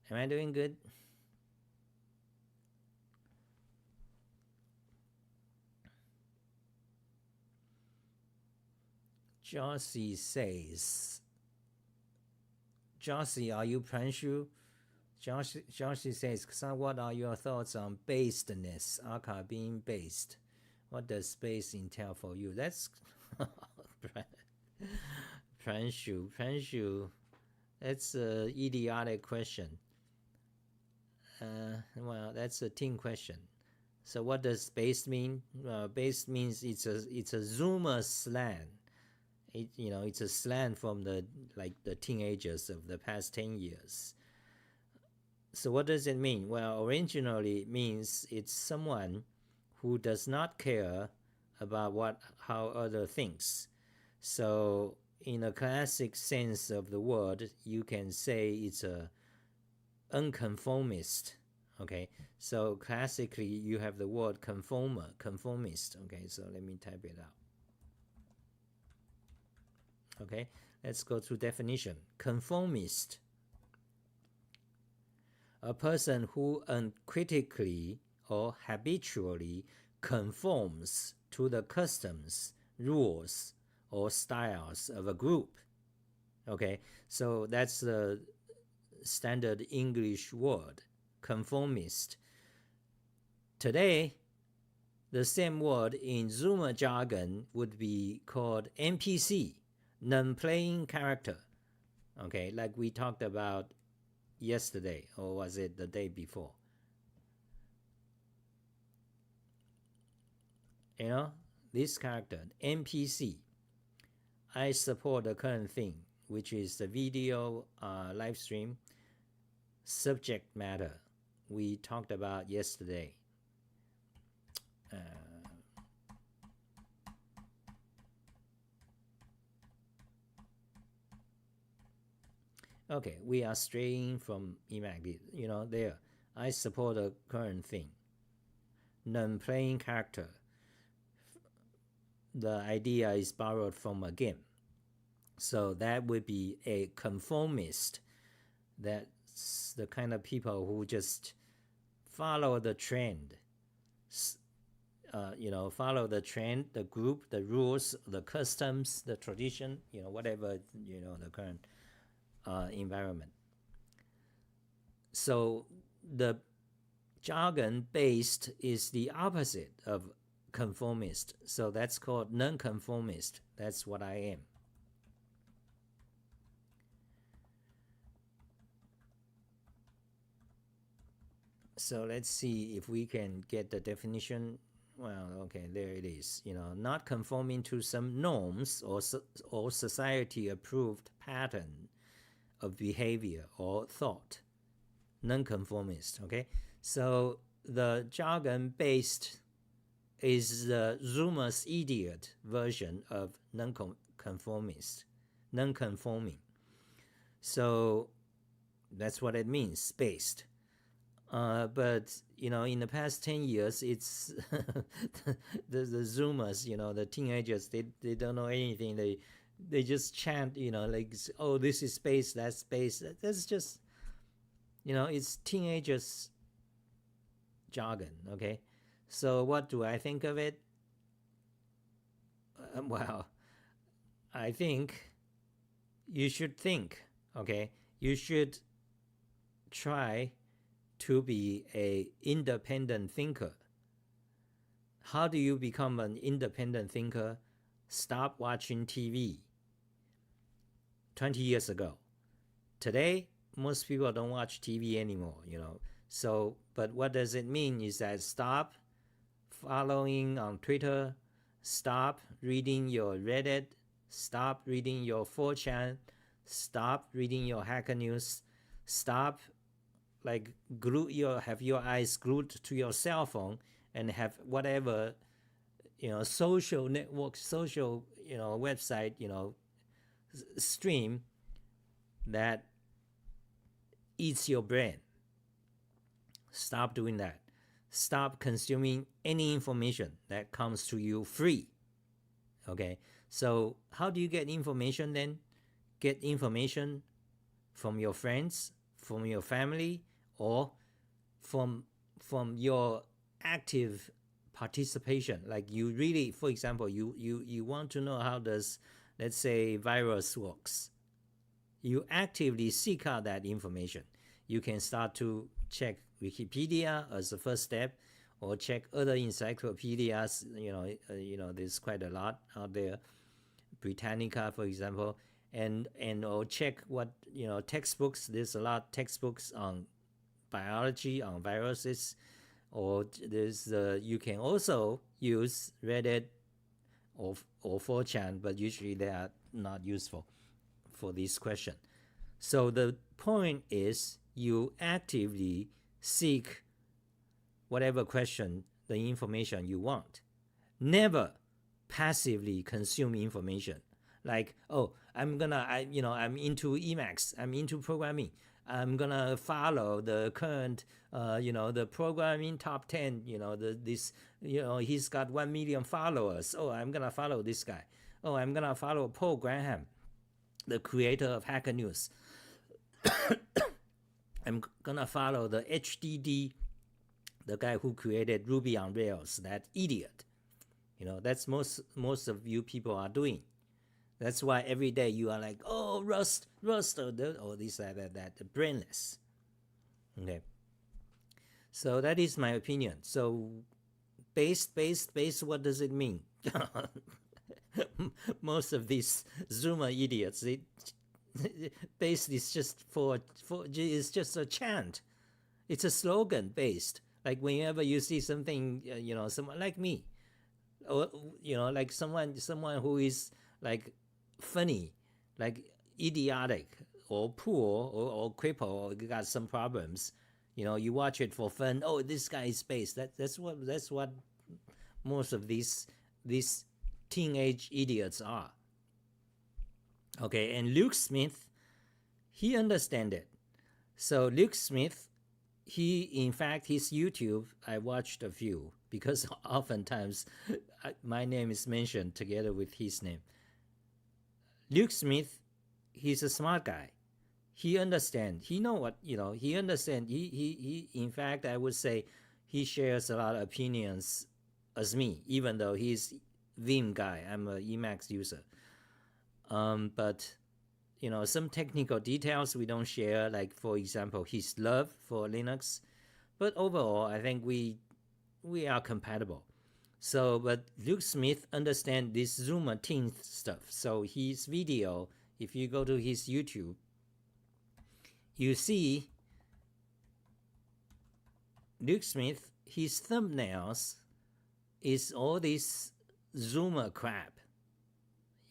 Am I doing good? Josie says, Josie, are you Pranshu? Josie says, so what are your thoughts on basedness, aka being based? What does space entail for you? That's Pranshu. That's an idiotic question. Well, that's a team question. So what does based mean? Based means it's a Zoomer slang. It's a slang from the teenagers of the past 10 years. So what does it mean? Well, originally it means it's someone who does not care about how other thinks. So in a classic sense of the word, you can say it's a unconformist. Okay, so classically you have the word conformist. Okay, so let me type it out. Okay, let's go to definition. Conformist, a person who uncritically or habitually conforms to the customs, rules, or styles of a group. Okay, so that's the standard English word, conformist. Today, the same word in Zoomer jargon would be called NPC, non-playing character. Okay, like we talked about yesterday, or was it the day before? This character, NPC. I support the current thing, which is the video live stream subject matter we talked about yesterday. Okay, we are straying from imagine. There. I support the current thing. Non-playing character. The idea is borrowed from a game. So that would be a conformist. That's the kind of people who just follow the trend. Follow the trend, the group, the rules, the customs, the tradition, whatever, the current environment. So the jargon based is the opposite of conformist. So that's called non-conformist. That's what I am. So let's see if we can get the definition. Well, okay, there it is. Not conforming to some norms or society approved pattern of behavior or thought. Non-conformist. Okay, so the jargon based is the Zoomer's idiot version of non-conformist, non-conforming. So that's what it means, based. But in the past 10 years, it's the Zoomers, the teenagers, they don't know anything. They just chant, like, oh, this is space, that's space. That's just, it's teenagers jargon. Okay, so what do I think of it? Well, I think you should think. Okay, you should try to be an independent thinker. How do you become an independent thinker? Stop watching TV 20 years ago. Today, most people don't watch TV anymore, So, but what does it mean is that stop following on Twitter, stop reading your Reddit, stop reading your 4chan, stop reading your Hacker News, stop have your eyes glued to your cell phone and have whatever social network, social website stream that eats your brain. Stop doing that. Stop consuming any information that comes to you free. Okay, so how do you get information then? Get information from your friends, from your family, or from your active participation. Like you really, for example, you want to know how does, let's say, virus works. You actively seek out that information. You can start to check Wikipedia as the first step, or check other encyclopedias. There's quite a lot out there, Britannica, for example, and or check what textbooks. There's a lot of textbooks on biology, on viruses, or there's you can also use Reddit or 4chan, but usually they are not useful for this question. So the point is you actively seek whatever question, the information you want. Never passively consume information. Like, oh, I'm into Emacs, I'm into programming, I'm gonna follow the current, the programming top 10. He's got 1 million followers. Oh, I'm gonna follow this guy. Oh, I'm gonna follow Paul Graham, the creator of Hacker News. I'm gonna follow the HDD, the guy who created Ruby on Rails, that idiot. That's most of you people are doing. That's why every day you are like, oh, Rust, or this, that, brainless. Okay. So that is my opinion. So based, what does it mean? Most of these Zoomer idiots, based is just it's just a chant. It's a slogan, based. Like whenever you see something, someone like me, or like someone who is like funny, like idiotic, or poor, or crippled, or got some problems, you watch it for fun. Oh, this guy is based. That's what most of these teenage idiots are. Okay, and Luke Smith, he understand it. So Luke Smith, in fact, his YouTube, I watched a few, because oftentimes my name is mentioned together with his name. Luke Smith, he's a smart guy. He understands. He know what, he understands. He in fact, I would say he shares a lot of opinions as me, even though he's Vim guy. I'm an Emacs user. But some technical details we don't share, like for example his love for Linux, but overall I think we are compatible. So but Luke Smith understands this Zoomer teen stuff. So his video, if you go to his YouTube, you see Luke Smith, his thumbnails is all this Zoomer crap.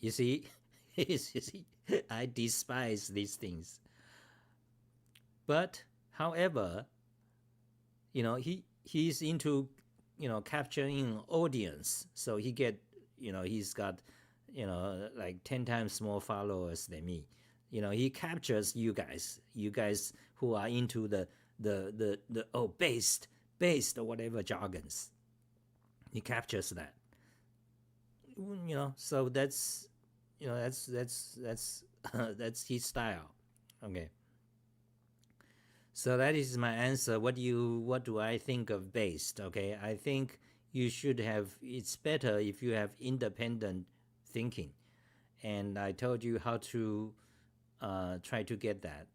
You see? You see, I despise these things. But however, he's into capturing audience. So he get he's got like 10 times more followers than me. He captures you guys who are into the based or whatever jargons. He captures that. So that's that's his style. Okay. So that is my answer. What do I think of based? Okay, I think you should have. It's better if you have independent thinking, and I told you how to try to get that.